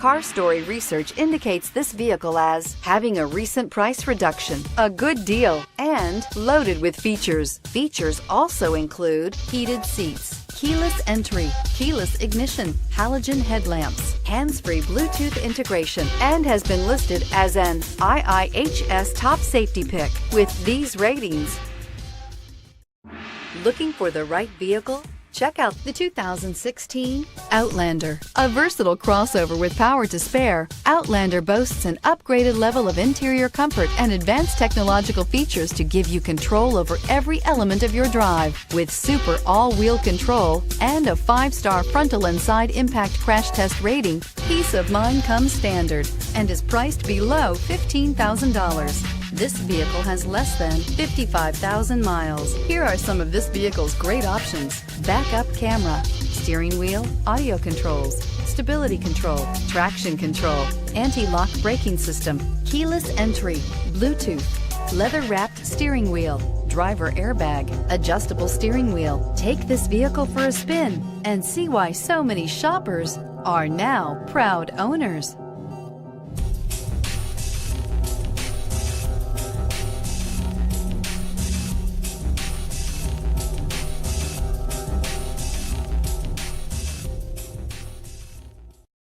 Car Story research indicates this vehicle as having a recent price reduction, a good deal, and loaded with features. Features also include heated seats, keyless entry, keyless ignition, halogen headlamps, hands-free Bluetooth integration, and has been listed as an IIHS top safety pick. With these ratings, looking for the right vehicle? Check out the 2016 Outlander. A versatile crossover with power to spare, Outlander boasts an upgraded level of interior comfort and advanced technological features to give you control over every element of your drive. With super all-wheel control and a 5-star frontal and side impact crash test rating, peace of mind comes standard and is priced below $15,000. This vehicle has less than 55,000 miles. Here are some of this vehicle's great options: backup camera, steering wheel audio controls, stability control, traction control, anti-lock braking system, keyless entry, Bluetooth, leather-wrapped steering wheel, driver airbag, adjustable steering wheel. Take this vehicle for a spin and see why so many shoppers are now proud owners.